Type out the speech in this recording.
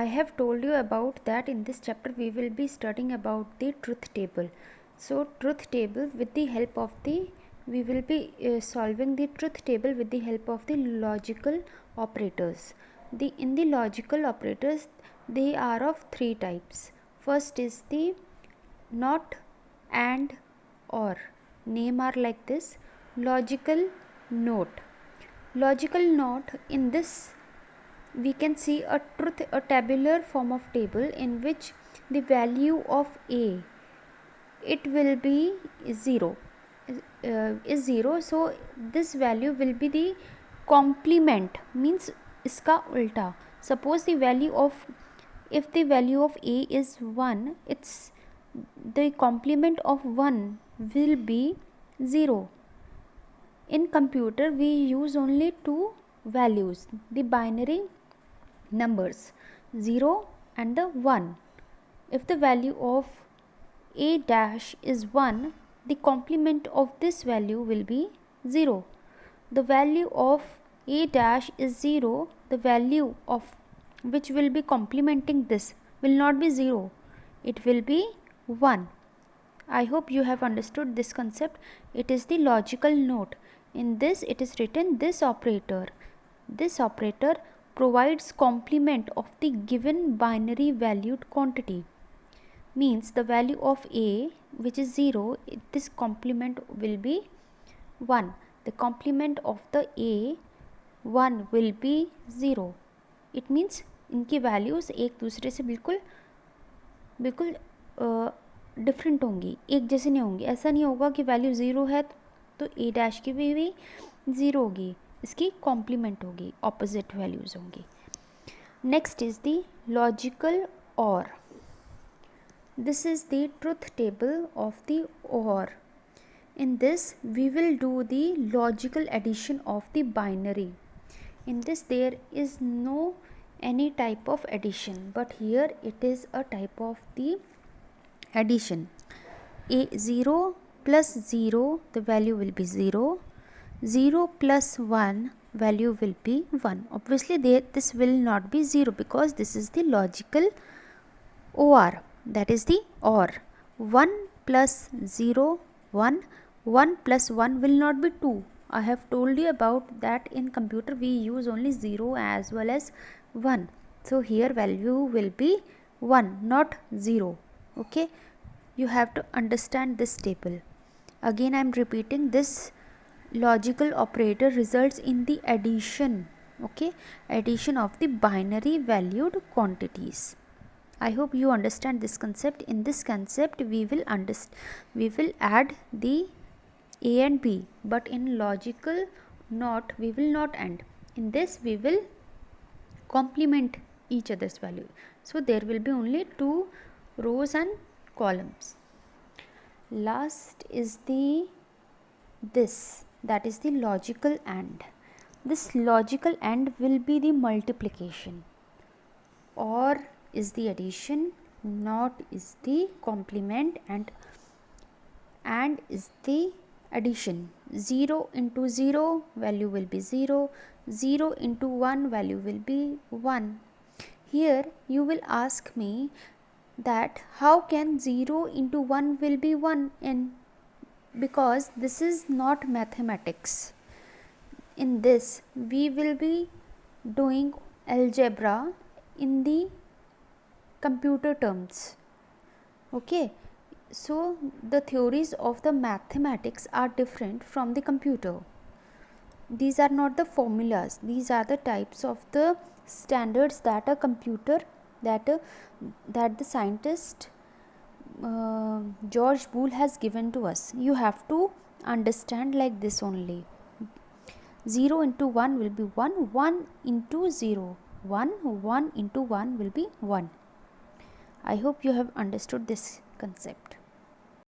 I have told you about that in this chapter we will be studying about the truth table. So truth table, with the help of the, we will be solving the truth table with the help of the logical operators. In the logical operators, they are of three types. First is the not, and, or. Name are like this: logical note. Logical note, in this we can see a tabular form of table in which the value of a, it will be 0, is 0. So this value will be the complement, means iska ulta. Suppose the value of, if the value of a is 1, it's the complement of 1 will be 0. In computer we use only two values, the binary numbers 0 and the 1. If the value of a dash is 1, the complement of this value will be 0. The value of a dash is 0, the value of which will be complementing this will not be 0, it will be 1. I hope you have understood this concept. It is the logical note. In this it is written this operator. This operator provides complement of the given binary valued quantity. Means the value of a, which is 0, this complement will be 1. The complement of the a 1 will be 0. It means इनकी values एक दूसरे से बिल्कुल different होंगी, एक जैसे नहीं होंगी. ऐसा नहीं होगा कि वैल्यू 0 है तो ए डैश की भी 0 होगी, इसकी कॉम्प्लीमेंट होगी, ऑपोजिट वैल्यूज़ होंगी. नेक्स्ट इज़ द लॉजिकल और. This is the truth table of the OR. In this we will do the logical addition of the binary. In this there is no any type of addition, but here it is a type of the addition. A 0 plus 0, the value will be 0. 0 plus 1, value will be 1. Obviously this will not be 0 because this is the logical OR. That is the OR. 1 plus 0, 1. 1 plus 1 will not be 2. I have told you about that in computer we use only 0 as well as 1. So here value will be 1, not 0. Okay. You have to understand this table. Again I am repeating, this logical operator results in the addition. Okay. Addition of the binary valued quantities. I hope you understand this concept. In this concept we will add the a and b, but in logical not we will not add. In this we will complement each other's value. So there will be only two rows and columns. Last is that is the logical AND. This logical AND will be the multiplication. OR is the addition, not is the complement, and is the addition. 0 into 0, value will be 0. 0 into 1, value will be 1. Here you will ask me that how can 0 into 1 will be 1, and because this is not mathematics. In this we will be doing algebra in the computer terms. Okay, so the theories of the mathematics are different from the computer. These are not the formulas, these are the types of the standards that a computer that the scientist George Boole has given to us. You have to understand like this only. 0 into 1 will be 1, 1 into 0, 1, 1 into 1 will be 1. I hope you have understood this concept.